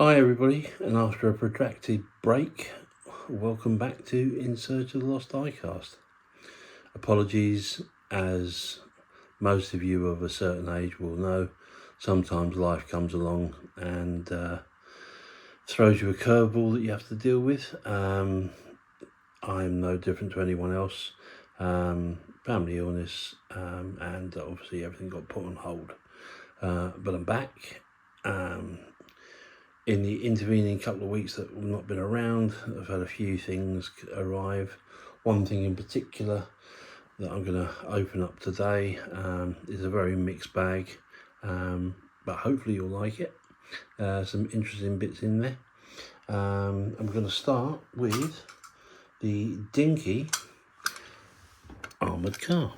Hi everybody, and after a protracted break, welcome back to In Search of the Lost Diecast. Apologies, as most of you of a certain age will know, sometimes life comes along and throws you a curveball that you have to deal with. I'm no different to anyone else. Family illness, and obviously everything got put on hold. But I'm back. In the intervening couple of weeks that we've not been around, I've had a few things arrive. One thing in particular that I'm going to open up today is a very mixed bag, but hopefully you'll like it. Some interesting bits in there. I'm going to start with the Dinky armoured car.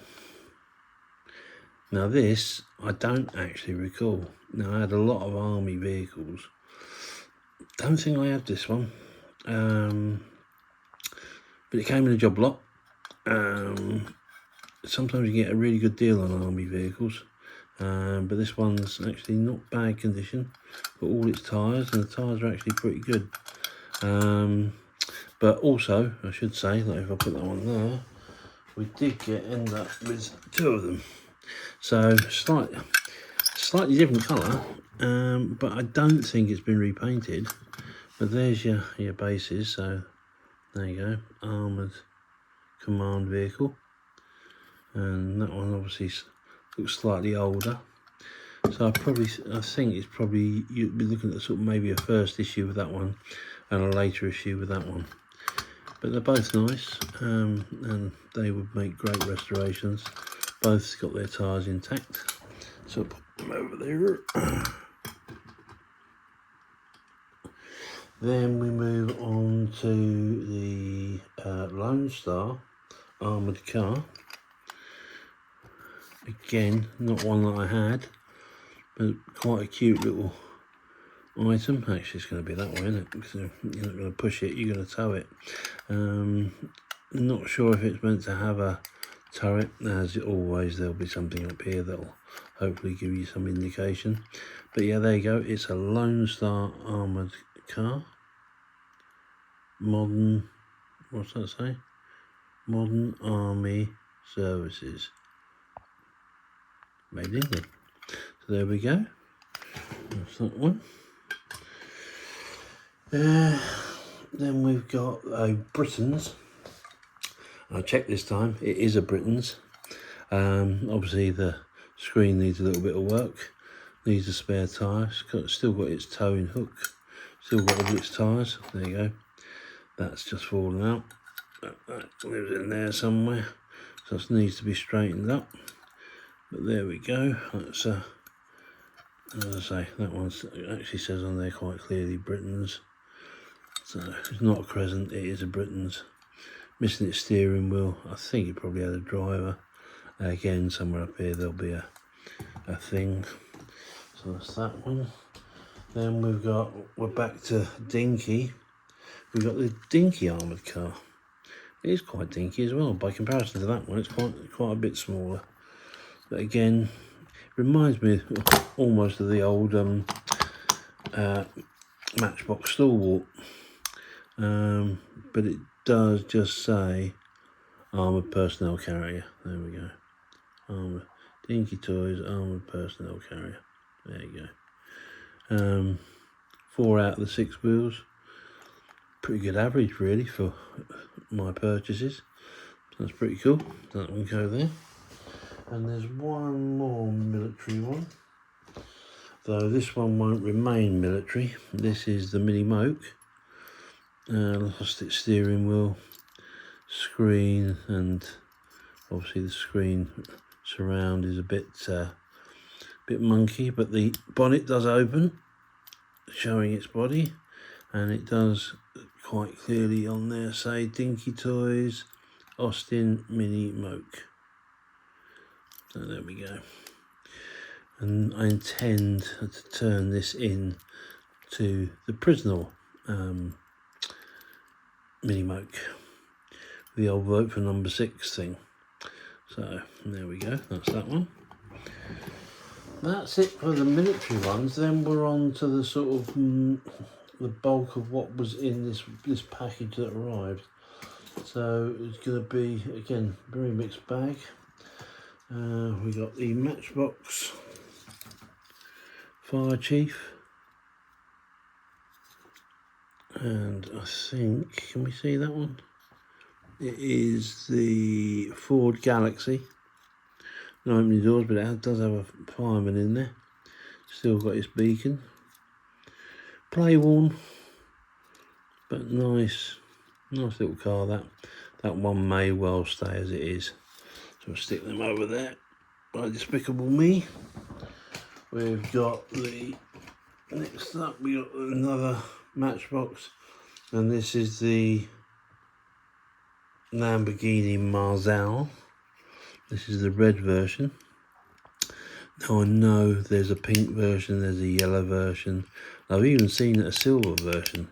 Now this, I don't actually recall. Now I had a lot of army vehicles. Don't think I had this one, but it came in a job lot. Sometimes you get a really good deal on army vehicles, but this one's actually not bad condition. Got all its tyres, and the tyres are actually pretty good. But also, I should say that if I put that one there, we did end up with two of them. So slightly different colour, but I don't think it's been repainted. But there's your bases, so there you go, armoured command vehicle. And that one obviously looks slightly older. So I think it's probably, you'd be looking at sort of maybe a first issue with that one and a later issue with that one. But they're both nice, and they would make great restorations. Both got their tyres intact. So I'll put them over there. Then we move on to the Lonestar armoured car. Again, not one that I had, but quite a cute little item. Actually, it's going to be that way, isn't it? Because you're not going to push it, you're going to tow it. Not sure if it's meant to have a turret. As always, there'll be something up here that'll hopefully give you some indication. But yeah, there you go. It's a Lonestar armoured car. Modern, what's that say? Modern Army Services. Made in England. So there we go. That's that one. Then we've got a Britons. I checked this time, it is a Britons. Obviously the screen needs a little bit of work, needs a spare tyre, still got its towing hook, still got all its tyres, there you go. That's just fallen out, that lives in there somewhere, so it needs to be straightened up. But there we go, that's as I say, that one actually says on there quite clearly Britons. So it's not a Crescent, it is a Britons. Missing its steering wheel. I think it probably had a driver. Again, somewhere up here there'll be a thing. So that's that one. Then we're back to Dinky. We've got the Dinky armoured car. It is quite dinky as well. By comparison to that one, it's quite a bit smaller. But again, it reminds me almost of the old Matchbox Stalwart. But it does just say armoured personnel carrier. There we go. Armoured Dinky Toys armoured personnel carrier. There you go. 4 out of the 6 wheels. Pretty good average really for my purchases. That's pretty cool. That one go there. And there's one more military one. Though this one won't remain military. This is the Mini Moke. Lost its steering wheel, screen, and obviously the screen surround is a bit monkey, but the bonnet does open, showing its body, and it does quite clearly on there say Dinky Toys Austin Mini Moke. So there we go. And I intend to turn this in to the Prisoner Mini Moke, the old vote for number 6 thing. So there we go, that's that one. That's it for the military ones. Then we're on to the sort of the bulk of what was in this package that arrived. So it's going to be, again, very mixed bag. We got the Matchbox Fire Chief, and I think, can we see that one? It is the Ford Galaxy. Not opening doors, but it does have a fireman in there. Still got his beacon. Play worn, but nice little car. That one may well stay as it is. So we'll stick them over there by Despicable Me. We've got the, next up we got another Matchbox, and this is the Lamborghini Marzal. This is the red version. Now I know there's a pink version, there's a yellow version. I've even seen a silver version,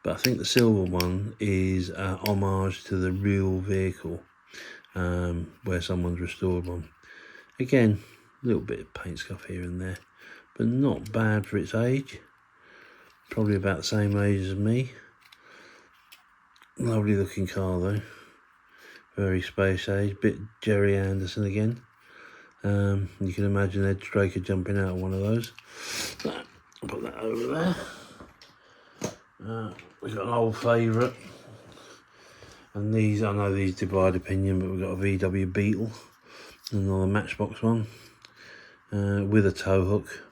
but I think the silver one is a homage to the real vehicle, where someone's restored one. Again, a little bit of paint scuff here and there, but not bad for its age. Probably about the same age as me. Lovely looking car though. Very space age, bit Jerry Anderson again. You can imagine Ed Straker jumping out of one of those. I'll put that over there. We've got an old favourite. And these, I know these divide opinion, but we've got a VW Beetle. Another Matchbox one. With a tow hook.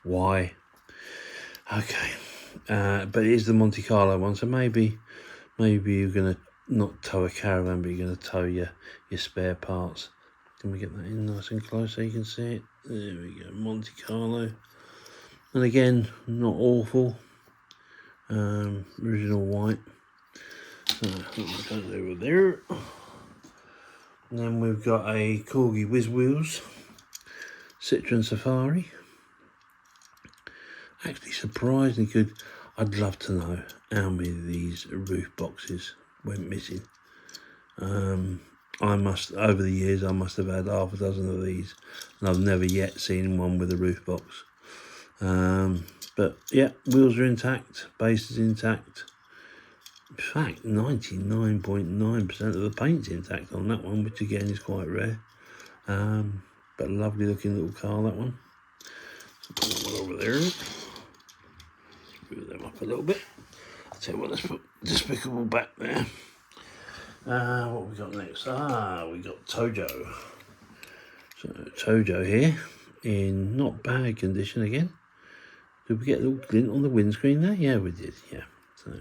Why? Okay. But it is the Monte Carlo one, so maybe you're going to not tow a caravan, but you're going to tow your spare parts. Can we get that in nice and close so you can see it? There we go, Monte Carlo. And again, not awful. Original white. So that goes over there. And then we've got a Corgi Whiz Wheels Citroen Safari. Actually surprisingly good. I'd love to know how many of these roof boxes went missing. Over the years, I must have had half a dozen of these, and I've never yet seen one with a roof box. But yeah, wheels are intact, base is intact. In fact, 99.9% of the paint's intact on that one, which again is quite rare. But lovely looking little car, that one. So put that one over there. Move them up a little bit. I'll tell you what, let's put Despicable back there. What we got next? We got Tojo. So Tojo here in not bad condition again. Did we get a little glint on the windscreen there? Yeah, we did. Yeah. So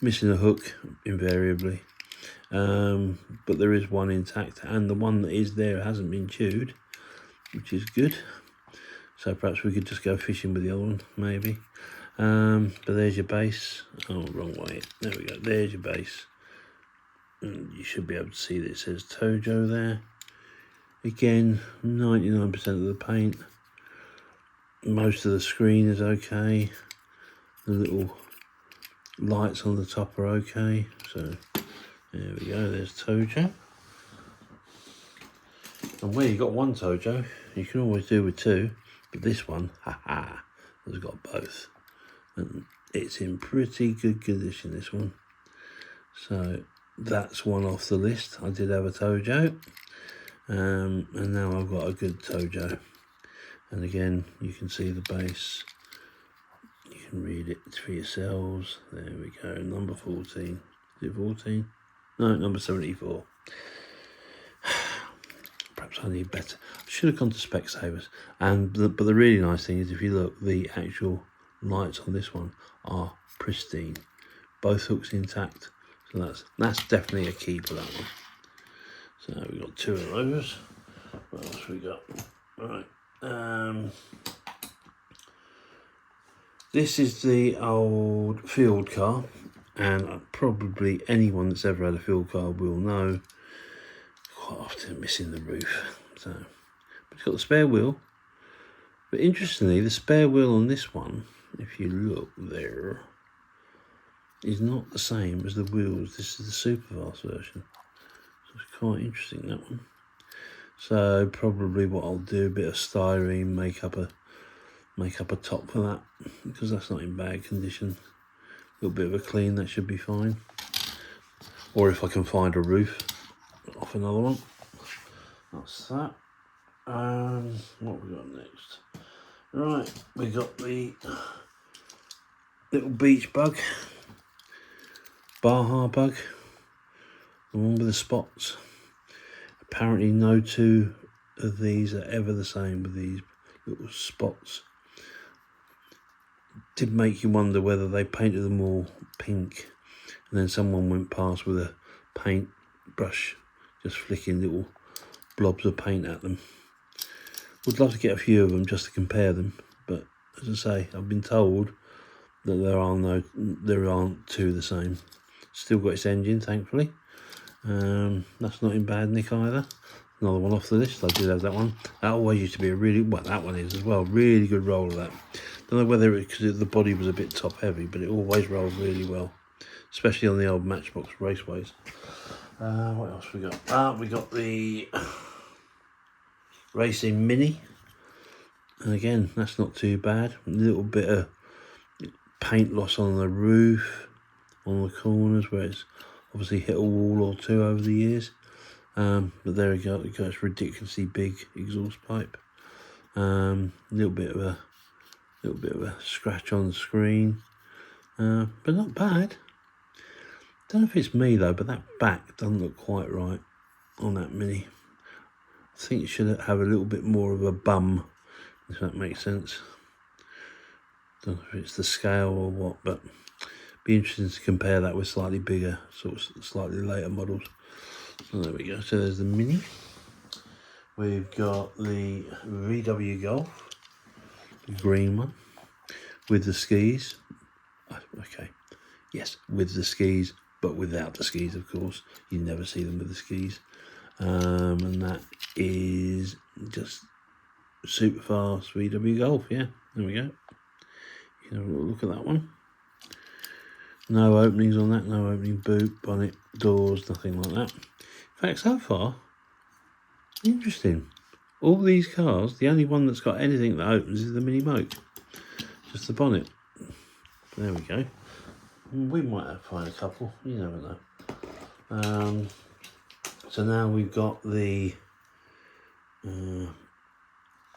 missing a hook invariably, but there is one intact, and the one that is there hasn't been chewed, which is good. So perhaps we could just go fishing with the other one, maybe. But there's your base. Oh, wrong way. There we go. There's your base. And you should be able to see that it says Tojo there. Again, 99% of the paint. Most of the screen is okay. The little lights on the top are okay. So there we go. There's Tojo. And where you got one Tojo, you can always do with two. But this one, has got both. And it's in pretty good condition, this one. So that's one off the list. I did have a Tojo, and now I've got a good Tojo. And again, you can see the base. You can read it for yourselves. There we go, number 14. Is it 14? No, number 74. Perhaps I need better. I should have gone to Specsavers. But the really nice thing is, if you look, the actual lights on this one are pristine. Both hooks intact. So that's definitely a key for that one. So we've got two of those. What else we got? Right. This is the old field car, and probably anyone that's ever had a field car will know quite often missing the roof. So, but it's got the spare wheel. But interestingly, the spare wheel on this one, if you look there, is not the same as the wheels. This is the super fast version. So it's quite interesting, that one. So probably what I'll do, a bit of styrene, make up make up a top for that, because that's not in bad condition. A little bit of a clean, that should be fine. Or if I can find a roof off another one. That's that. What we got next? Right, we got the little beach bug, Baja bug, the one with the spots. Apparently no two of these are ever the same with these little spots. Did make you wonder whether they painted them all pink and then someone went past with a paint brush just flicking little blobs of paint at them. Would love to get a few of them just to compare them, but as I say, I've been told that there aren't two the same. Still got its engine, thankfully. That's not in bad nick either. Another one off the list. I did have that one. That always used to be a really, well, that one is as well, really good roller. That, don't know whether it because the body was a bit top heavy, but it always rolled really well, especially on the old Matchbox raceways. What else we got? We got the Racing Mini, and again, that's not too bad. A little bit of paint loss on the roof, on the corners where it's obviously hit a wall or two over the years. But there we go. It got its ridiculously big exhaust pipe. A little bit of a scratch on the screen, but not bad. Don't know if it's me though, but that back doesn't look quite right on that Mini. I think it should have a little bit more of a bum, if that makes sense. Don't know if it's the scale or what, but be interesting to compare that with slightly bigger, sort of slightly later models. So there we go. So there's the Mini. We've got the VW Golf, the green one, with the skis. Okay, yes, with the skis, but without the skis, of course. You never see them with the skis. And that is just super fast VW Golf. Yeah, there we go. You can have a little look at that one. No openings on that, no opening boot, bonnet, doors, nothing like that. In fact, so far, interesting. All these cars, the only one that's got anything that opens is the Mini Moke. Just the bonnet. There we go. We might have to find a couple, you never know. So now we've got the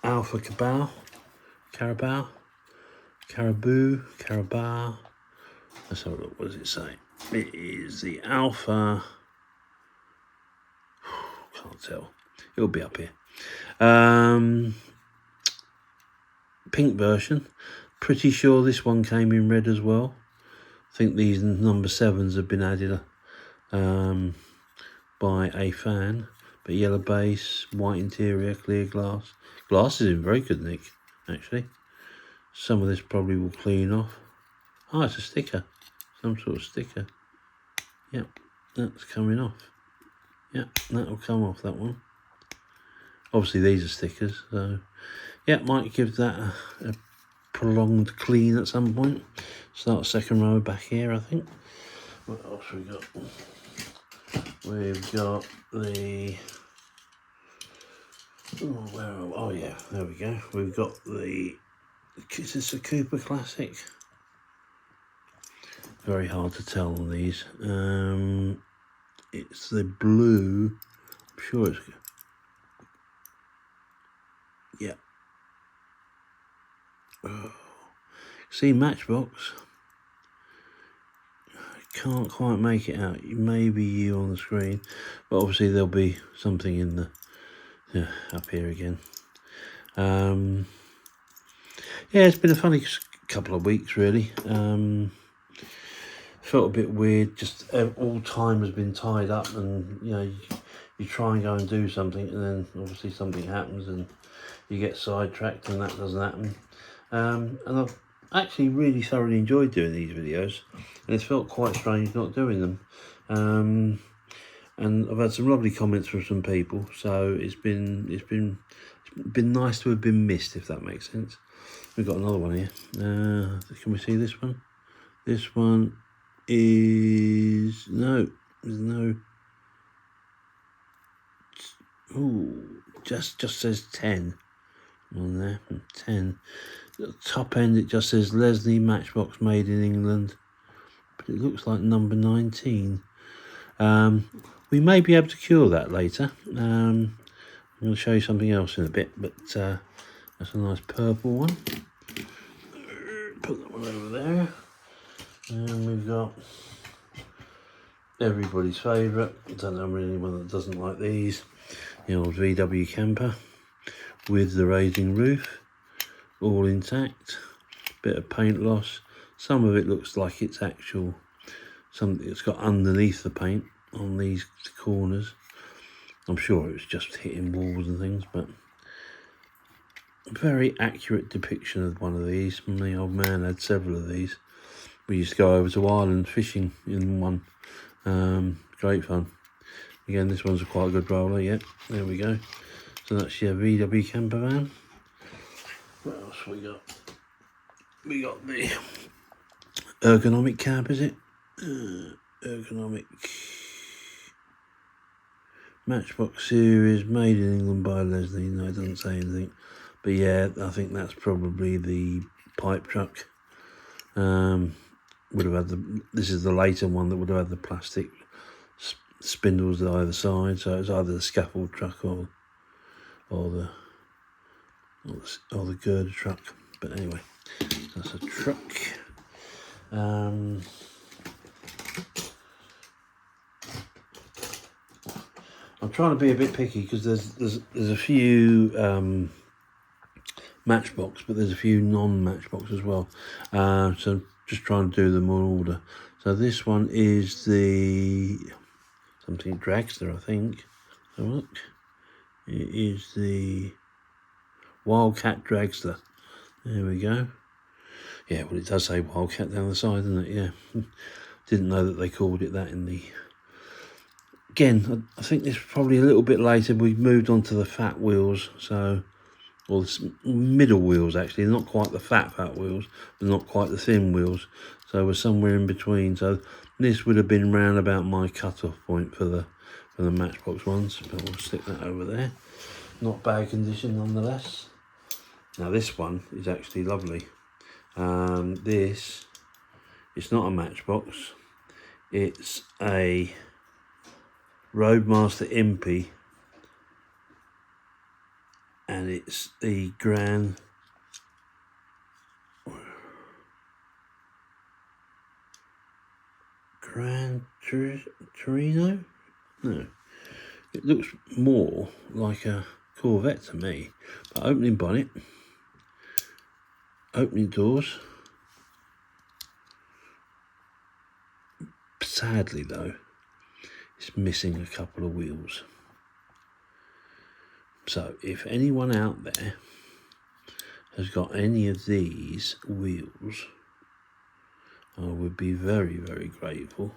Alpha Carabao. Let's have a look, what does it say? It is the Alpha, can't tell, it'll be up here. Pink version, pretty sure this one came in red as well. I think these number 7s have been added by a fan, but yellow base, white interior, clear glass. Glass is in very good nick, actually. Some of this probably will clean off. Oh, it's a sticker, some sort of sticker. Yep, that's coming off. Yep, that'll come off, that one. Obviously these are stickers, so yeah, might give that a prolonged clean at some point. Start second row back here, I think. What else we got? We've got the, oh yeah, there we go. We've got the, is this a Cooper Classic? Very hard to tell on these. It's the blue, I'm sure it's, yeah. Oh. See, Matchbox, can't quite make it out. Maybe you on the screen, but obviously there'll be something in the, yeah, up here again. Yeah, it's been a funny couple of weeks, really. Felt a bit weird, just all time has been tied up, and you know, you try and go and do something, and then obviously something happens and you get sidetracked, and that doesn't happen. And I've actually really thoroughly enjoyed doing these videos, and it's felt quite strange not doing them. And I've had some lovely comments from some people, so it's been nice to have been missed, if that makes sense. We've got another one here. Can we see this one? This one is there's no. Oh, just says 10. on there. And 10. At the top end it just says Leslie Matchbox made in England, but it looks like number 19. We may be able to cure that later. I'm going to show you something else in a bit, but that's a nice purple one. Put that one over there. And we've got everybody's favourite. I don't know anyone that doesn't like these. The old VW camper with the raising roof, all intact. Bit of paint loss. Some of it looks like it's actual, something it's got underneath the paint on these corners. I'm sure it was just hitting walls and things, but a very accurate depiction of one of these. My old man had several of these. We used to go over to Ireland fishing in one. Great fun. Again, this one's quite a good roller. Yeah, there we go. So that's your VW camper van. What else we got? We got the ergonomic cab, is it? Ergonomic Matchbox series, made in England by Leslie. No, it doesn't say anything. But yeah, I think that's probably the pipe truck. Would have had the. This is the later one that would have had the plastic spindles at either side. So it's either the scaffold truck or the girder truck. But anyway, that's a truck. I'm trying to be a bit picky because there's a few Matchbox, but there's a few non-Matchbox as well. So just trying to do them on order. So this one is the something dragster, I think. So look, it is the Wildcat dragster. There we go. Yeah, well, it does say Wildcat down the side, doesn't it? Yeah. Didn't know that they called it that in the... Again, I think this is probably a little bit later. We've moved on to the fat wheels, so... Or the middle wheels, actually. Not quite the fat wheels, but not quite the thin wheels. So we're somewhere in between. So this would have been round about my cut-off point for the Matchbox ones. But we'll stick that over there. Not bad condition, nonetheless. Now this one is actually lovely. This, it's not a Matchbox. It's a Roadmaster Impy. And it's the Gran Torino? No, it looks more like a Corvette to me. But opening bonnet, opening doors. Sadly though, it's missing a couple of wheels. So if anyone out there has got any of these wheels, I would be very, very grateful,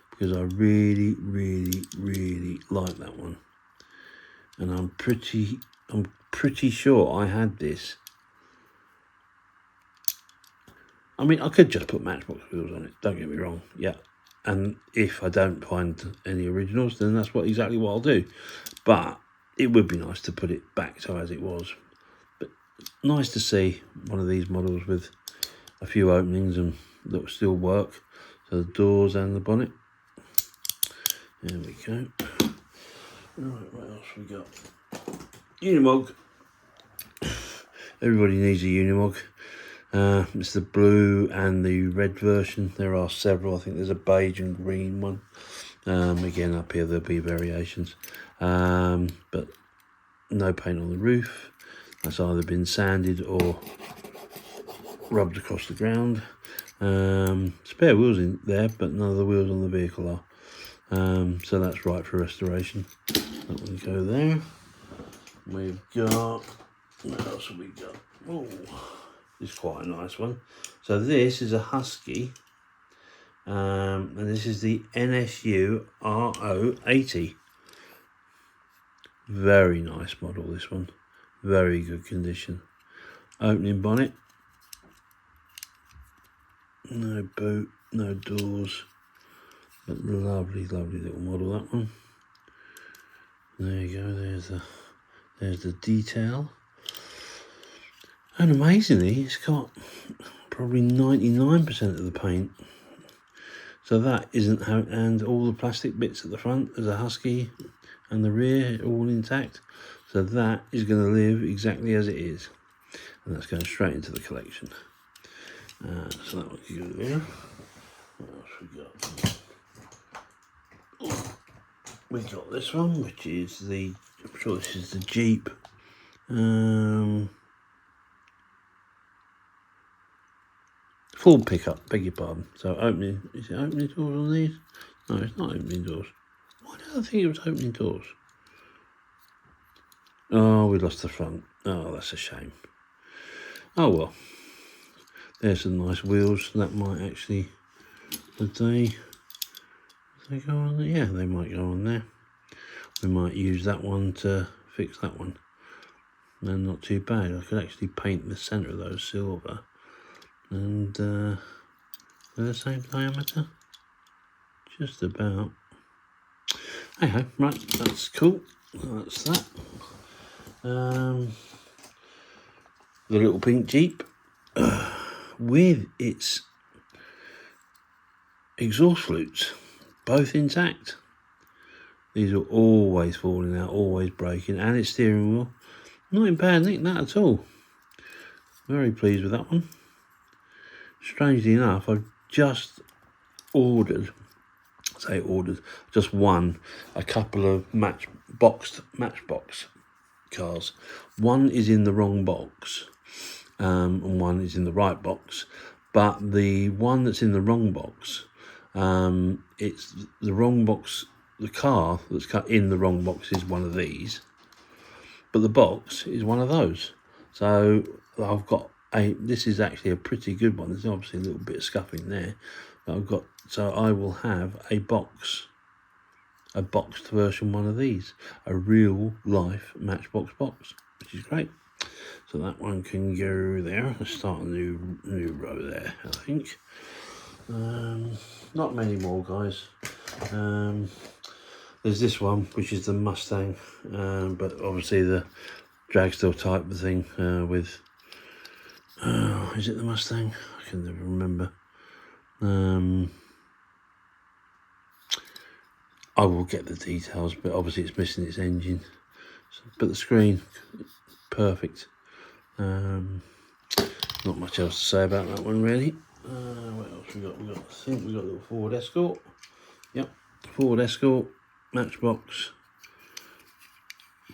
because I really, really, really like that one. And I'm pretty sure I had this. I mean, I could just put Matchbox wheels on it, don't get me wrong, yeah. And if I don't find any originals, then that's exactly what I'll do. But it would be nice to put it back to as it was. But nice to see one of these models with a few openings and that still work. So the doors and the bonnet. There we go. Right, what else we got? Unimog. Everybody needs a Unimog. It's the blue and the red version. There are several. I think there's a beige and green one. Again, up here there'll be variations. But no paint on the roof. That's either been sanded or rubbed across the ground. Spare wheels in there, but none of the wheels on the vehicle are. So that's right for restoration. That one go there. We've got, what else have we got? Oh, this is quite a nice one. So this is a Husky, and this is the NSU RO80. Very nice model, this one. Very good condition. Opening bonnet. No boot, no doors. But lovely, lovely little model, that one. There you go, there's the detail. And amazingly, it's got probably 99% of the paint. So that isn't how, and all the plastic bits at the front, there's a husky, and the rear all intact. So that is going to live exactly as it is. And that's going straight into the collection. So that one can go there. What else we got? We got this one, which is the, I'm sure this is the Jeep. Full pickup, beg your pardon. So opening, is it opening doors on these? No, it's not opening doors. Why did I think it was opening doors? Oh, we lost the front. Oh, that's a shame. Oh well. There's some nice wheels. That might actually, did they go on there? Yeah, they might go on there. We might use that one to fix that one. No, not too bad. I could actually paint the centre of those silver. And they're the same diameter. Just about. Hey, right, that's cool. That's that. The little pink Jeep with its exhaust flutes, both intact. These are always falling out, always breaking, and its steering wheel. Not in bad nick, that at all. Very pleased with that one. Strangely enough, I've just just won a couple of Matchbox cars. One is in the wrong box, and one is in the right box. But the one that's in the wrong box, it's the wrong box. The car that's cut in the wrong box is one of these, but the box is one of those. So I've got this is actually a pretty good one. There's obviously a little bit of scuffing there, but so I will have a boxed version one of these, a real life Matchbox box, which is great. So that one can go there. Let's start a new row there, I think. Not many more, guys. There's this one, which is the Mustang, but obviously the dragstore type of thing with. Is it the Mustang? I can never remember. I will get the details, but obviously it's missing its engine. But the screen, perfect. Not much else to say about that one, really. What else we got? I think we got a little Ford Escort. Yep, Ford Escort, Matchbox,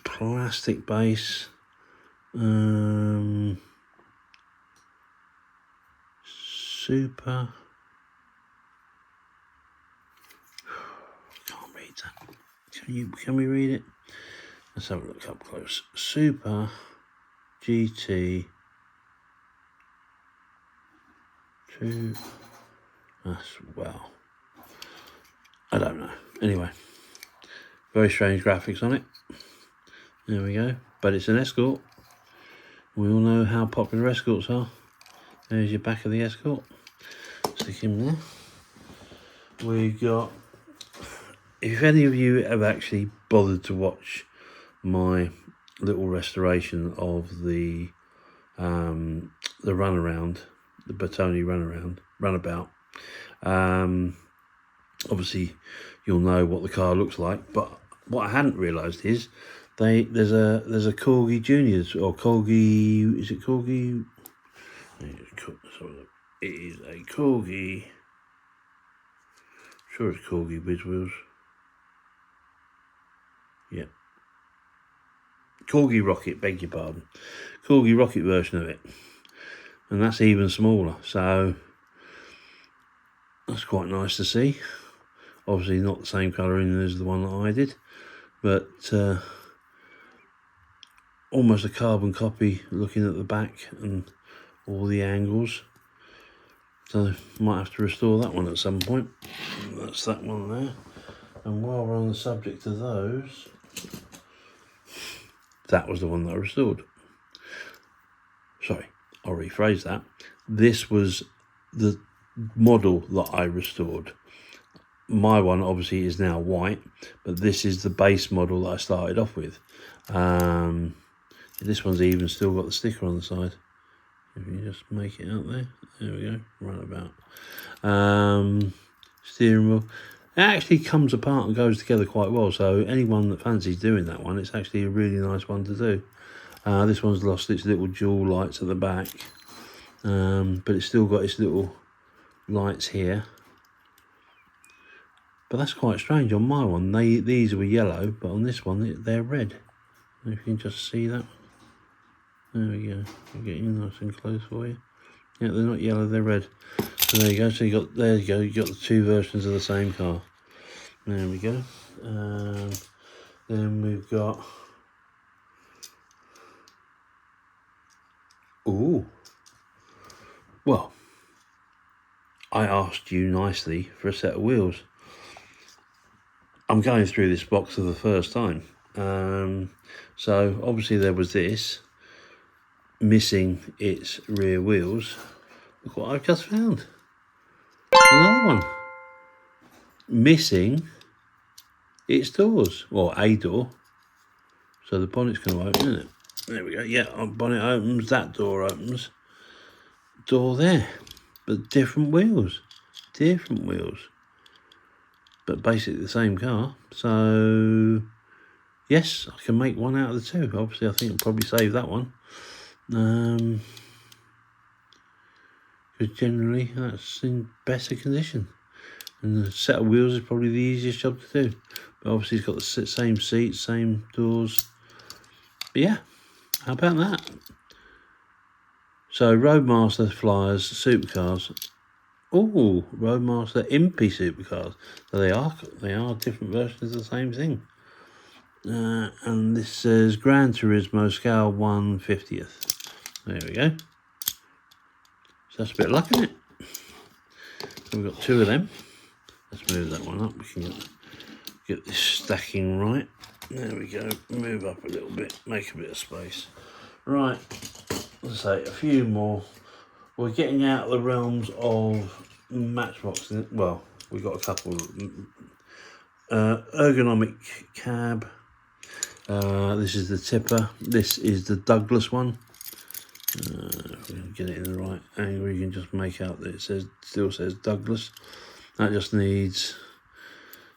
plastic base. Super. Can't read that. Can we read it? Let's have a look up close. Super GT 2. Well, I don't know. Anyway, very strange graphics on it. There we go. But it's an Escort. We all know how popular Escorts are. There's your back of the Escort. Stick him there. We got. If any of you have actually bothered to watch my little restoration of the runaround, the Bertoni runabout, obviously you'll know what the car looks like. But what I hadn't realised is there's a Corgi Juniors or Corgi. Is it Corgi? It is a Corgi. I'm sure it's Corgi Biz Wheels. Yeah. Corgi Rocket, beg your pardon. Corgi Rocket version of it. And that's even smaller. So that's quite nice to see. Obviously not the same colouring as the one that I did. But almost a carbon copy looking at the back and all the angles. So might have to restore that one at some point. That's that one there. And while we're on the subject of those, that was the one that I restored. Sorry, I'll rephrase that. This was the model that I restored. My one obviously is now white, but this is the base model that I started off with. This one's even still got the sticker on the side. If you just make it out there. There we go, runabout. Steering wheel. It actually comes apart and goes together quite well, so anyone that fancies doing that one, it's actually a really nice one to do. This one's lost its little dual lights at the back, but it's still got its little lights here. But that's quite strange on my one. These were yellow, but on this one they're red. If you can just see that. There we go. I'm getting nice and close for you. Yeah, they're not yellow, they're red. So there you go. So you got the two versions of the same car. There we go. Then we've got. Ooh. Well, I asked you nicely for a set of wheels. I'm going through this box for the first time. So obviously there was this missing its rear wheels. Look what I've just found. Another one. Missing its doors. Well, a door. So the bonnet's going to open, isn't it? There we go. Yeah, bonnet opens, that door opens. Door there. But different wheels. Different wheels. But basically the same car. So yes, I can make one out of the two. Obviously I think I'll probably save that one. Because generally that's in better condition. And the set of wheels is probably the easiest job to do. But obviously it's got the same seats, same doors. But yeah, how about that? So Roadmaster flyers, supercars. Oh, Roadmaster Impy supercars. So they are different versions of the same thing. And this says Gran Turismo Scale 1/50th. There we go. So that's a bit of luck, isn't it? So we've got two of them. Let's move that one up. We can get this stacking right. There we go. Move up a little bit. Make a bit of space. Right. Let's say a few more. We're getting out of the realms of Matchbox. Well, we've got a couple. Ergonomic cab. This is the tipper. This is the Douglas one. If we can get it in the right angle, you can just make out that it still says Douglas. That just needs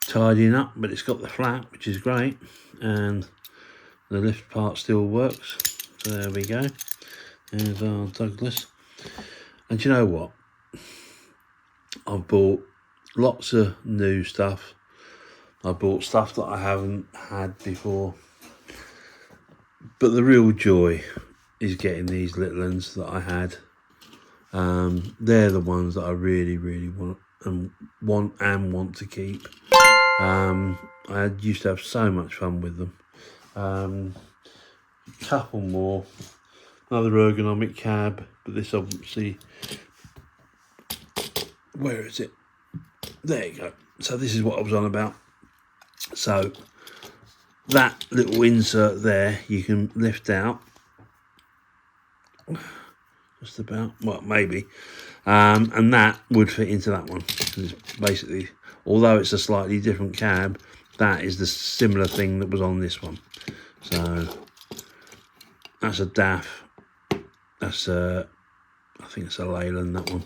tidying up, but it's got the flap, which is great, and the lift part still works. So there we go. There's our Douglas. And you know what? I've bought lots of new stuff. I bought stuff that I haven't had before. But the real joy is getting these little ones that I had. They're the ones that I really, really want to keep. I used to have so much fun with them. A couple more. Another ergonomic cab, but this obviously, where is it? There you go. So this is what I was on about. So that little insert there, you can lift out. Just about, well, maybe. And that would fit into that one. It's basically, although it's a slightly different cab, that is the similar thing that was on this one. So that's a DAF. That's I think it's a Leyland, that one.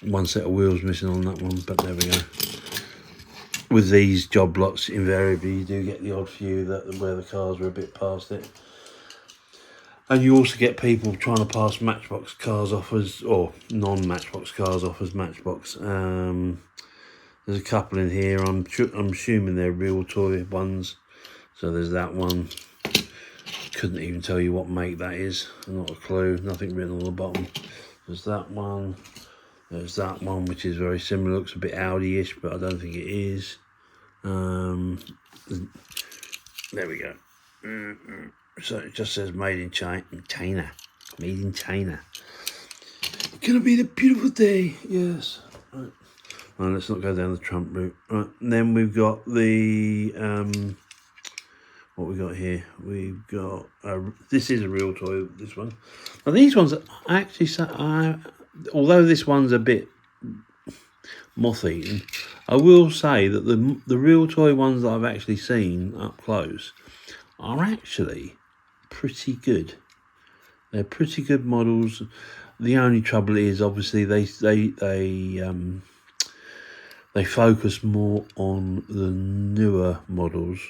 One set of wheels missing on that one, but there we go. With these job lots, invariably you do get the odd few where the cars were a bit past it. And you also get people trying to pass Matchbox cars off as, or non-Matchbox cars off as Matchbox. There's a couple in here. I'm assuming they're real toy ones. So there's that one. Couldn't even tell you what make that is. Not a clue. Nothing written on the bottom. There's that one. There's that one, which is very similar. Looks a bit Audi-ish, but I don't think it is. There we go. So it just says made in China. Made in China. Gonna be the beautiful day. Yes. Right. Well, let's not go down the Trump route. Right. And then we've got the what we got here. We've got this is a real toy. This one. Now these ones actually, although this one's a bit moth-eaten, I will say that the real toy ones that I've actually seen up close are actually pretty good. They're pretty good models. The only trouble is obviously they focus more on the newer models.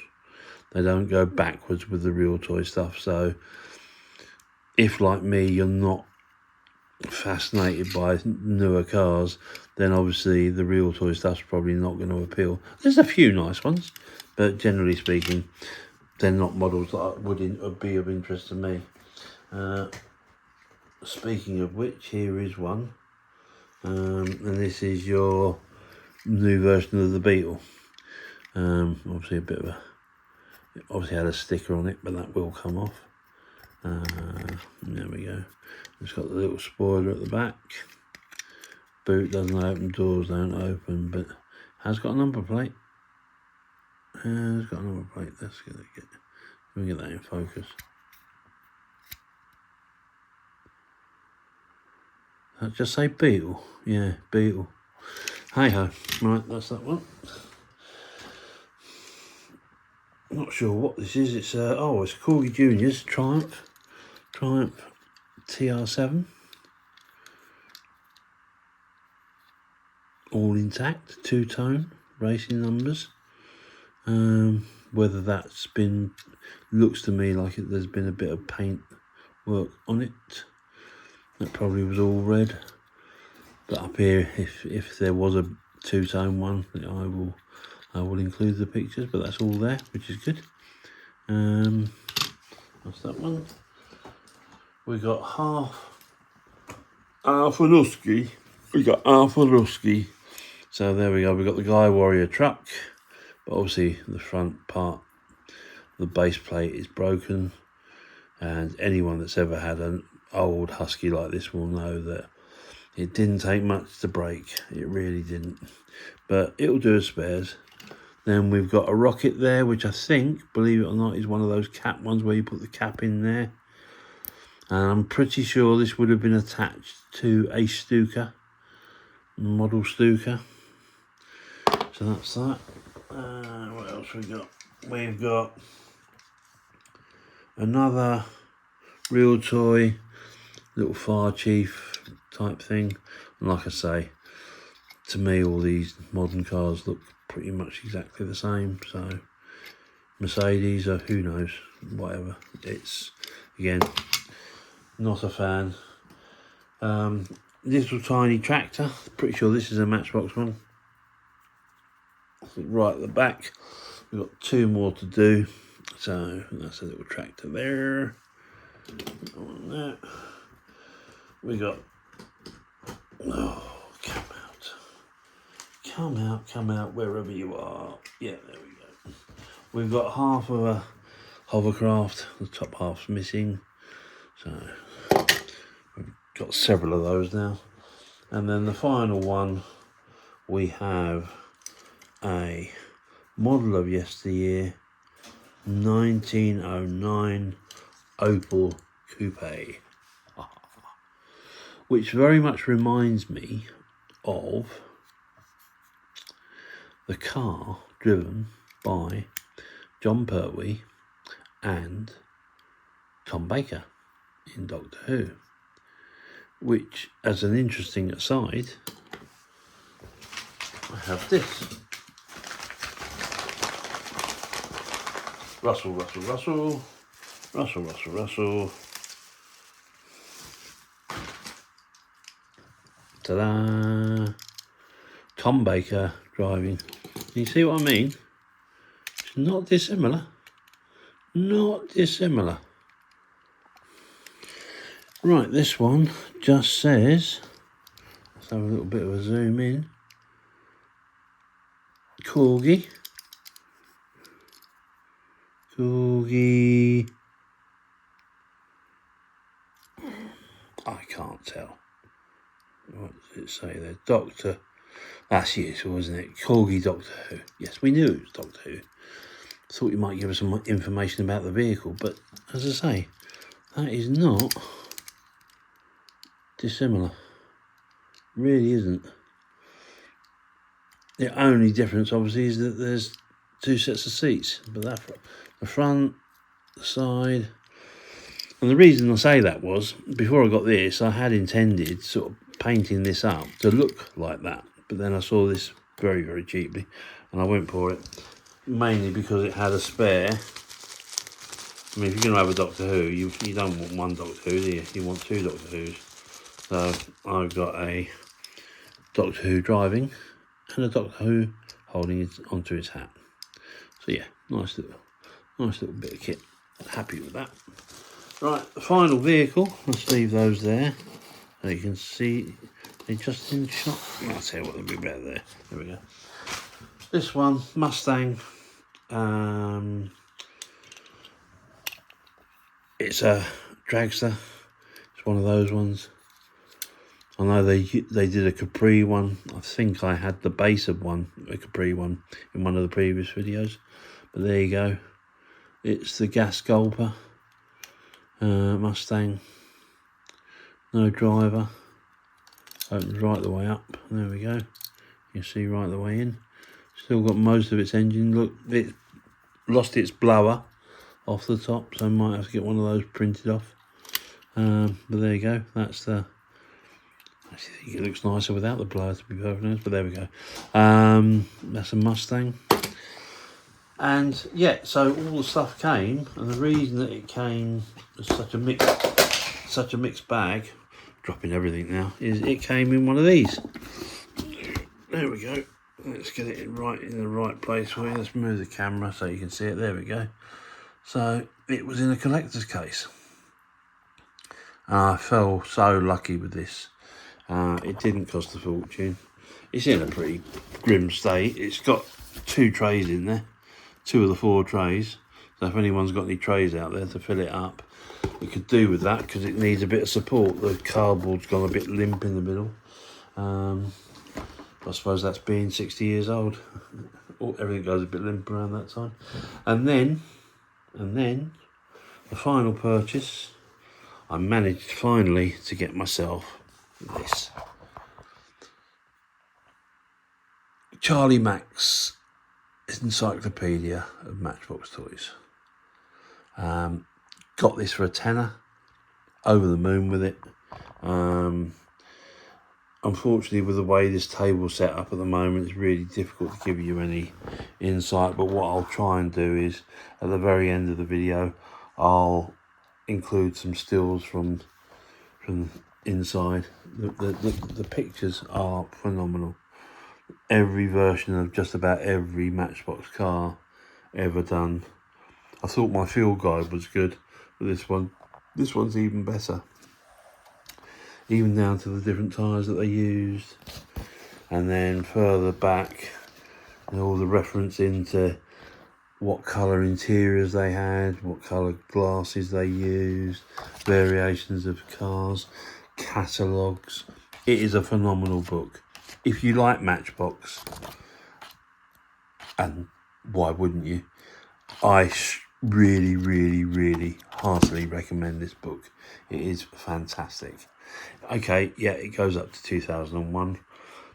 They don't go backwards with the real toy stuff. So if, like me, you're not fascinated by newer cars, then obviously the real toy stuff's probably not going to appeal. There's a few nice ones, but generally speaking, they're not models that would be of interest to me. Speaking of which, here is one, and this is your new version of the Beetle. Obviously a bit of it obviously had a sticker on it, but that will come off. There we go. It's got the little spoiler at the back. Boot doesn't open, doors don't open, but has got a number plate. It's got a number plate. Let's get that in focus. That just say Beetle? Yeah, Beetle. Hey ho. Right, that's that one. Not sure what this is. It's it's Corgi Junior's Triumph TR7. All intact, two-tone racing numbers. Whether that's been, looks to me like there's been a bit of paint work on it. That probably was all red. But up here, if there was a two-tone one, I will include the pictures. But that's all there, which is good. That's that one. We got half a Rusky. So there we go. We got the Guy Warrior truck, but obviously the front part, the base plate is broken, and anyone that's ever had an old Husky like this will know that it didn't take much to break. It really didn't, but it'll do as spares. Then we've got a Rocket there, which I think, believe it or not, is one of those cap ones where you put the cap in there. And I'm pretty sure this would have been attached to a Stuka, model Stuka. So that's that. What else we got? We've got another real toy, little fire chief type thing. And like I say, to me, all these modern cars look pretty much exactly the same. So Mercedes, or who knows, whatever. It's, again, not a fan. Little tiny tractor. Pretty sure this is a Matchbox one. Right at the back. We've got two more to do. So that's a little tractor there. That. We got. Oh, come out, wherever you are. Yeah, there we go. We've got half of a hovercraft. The top half's missing. So we've got several of those now. And then the final one, we have a model of yesteryear, 1909 Opel Coupe, which very much reminds me of the car driven by John Pertwee and Tom Baker in Doctor Who, which, as an interesting aside, I have this. Russell. Ta-da! Tom Baker driving. You see what I mean? It's not dissimilar. Not dissimilar. Right, this one just says, let's have a little bit of a zoom in. Corgi. I can't tell. What does it say there? Doctor. That's useful, wasn't it? Corgi Doctor Who. Yes, we knew it was Doctor Who. Thought you might give us some information about the vehicle, but as I say, that is not dissimilar. Really isn't. The only difference, obviously, is that there's two sets of seats, but that the front, the side, And the reason I say that was, before I got this, I had intended sort of painting this up to look like that. But then I saw this very, very cheaply, and I went for it, mainly because it had a spare. I mean, if you're going to have a Doctor Who, you don't want one Doctor Who, do you? You want two Doctor Whos. So I've got a Doctor Who driving and a Doctor Who holding it onto his hat. So yeah, nice little bit of kit. Happy with that. Right, the final vehicle. Let's leave those there so you can see they just in shot. I'll tell you what, they'll be better there. There we go. This one, Mustang. It's a dragster. It's one of those ones. I know they did a Capri one. I think I had the base of one, a Capri one, in one of the previous videos. But there you go. It's the gas gulper Mustang. No driver. Opens right the way up. There we go. You see right the way in. Still got most of its engine. Look, it lost its blower off the top, so I might have to get one of those printed off. But there you go. That's the. I think it looks nicer without the blower, to be perfectly honest. But there we go. That's a Mustang. And yeah, so all the stuff came, and the reason that it came as such a mixed bag, dropping everything now, is it came in one of these. There we go. Let's get it in the right place for you. Let's move the camera so you can see it. There we go. So it was in a collector's case. And I felt so lucky with this. It didn't cost a fortune. It's in a pretty grim state. It's got 2 trays in there. 2 of the 4 trays. So if anyone's got any trays out there to fill it up, you could do with that, because it needs a bit of support. The cardboard's gone a bit limp in the middle. I suppose that's being 60 years old. Everything goes a bit limp around that time. And then the final purchase, I managed finally to get myself this. Charlie Mack's Encyclopedia of Matchbox Toys. Got this for a tenner. Over the moon with it. Unfortunately, with the way this table's set up at the moment, it's really difficult to give you any insight. But what I'll try and do is, at the very end of the video, I'll include some stills from inside. The pictures are phenomenal. Every version of just about every Matchbox car ever done. I thought my field guide was good, but this one's even better. Even down to the different tyres that they used. And then further back, all the reference into what colour interiors they had, what colour glasses they used, variations of cars, catalogues. It is a phenomenal book. If you like Matchbox, and why wouldn't you, I really heartily recommend this book. It is fantastic. Okay, yeah, it goes up to 2001,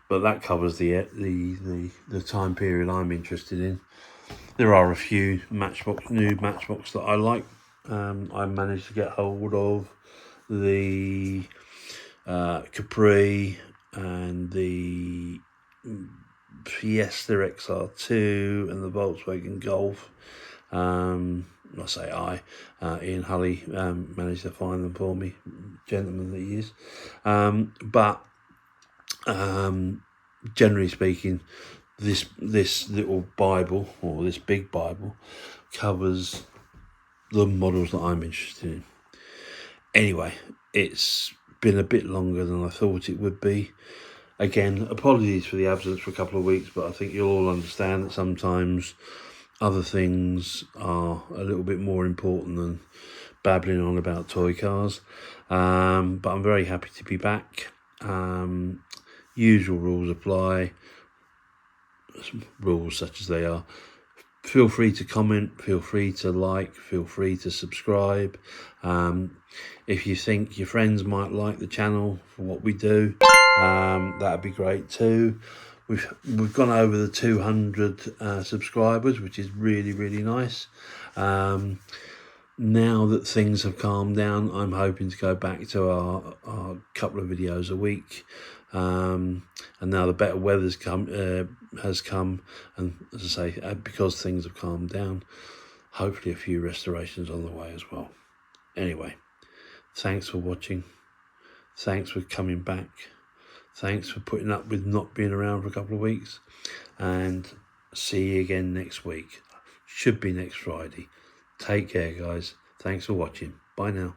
but that covers the time period I'm interested in. There are a few new Matchbox that I like. I managed to get hold of the Capri and the Fiesta XR2 and the Volkswagen Golf. I say Ian Hulley managed to find them for me, gentleman that he is. But generally speaking, this little Bible, or this big Bible, covers the models that I'm interested in. Anyway, it's been a bit longer than I thought it would be. Again, apologies for the absence for a couple of weeks, but I think you'll all understand that sometimes other things are a little bit more important than babbling on about toy cars. But I'm very happy to be back. Usual rules apply, rules such as they are. Feel free to comment, feel free to like, feel free to subscribe. If you think your friends might like the channel for what we do, that'd be great too. We've gone over the 200 subscribers, which is really nice. now that things have calmed down, I'm hoping to go back to our couple of videos a week. And now the better weather's has come, and as I say, because things have calmed down, hopefully a few restorations on the way as well. Anyway, thanks for watching. Thanks for coming back. Thanks for putting up with not being around for a couple of weeks. And see you again next week. Should be next Friday. Take care, guys. Thanks for watching. Bye now.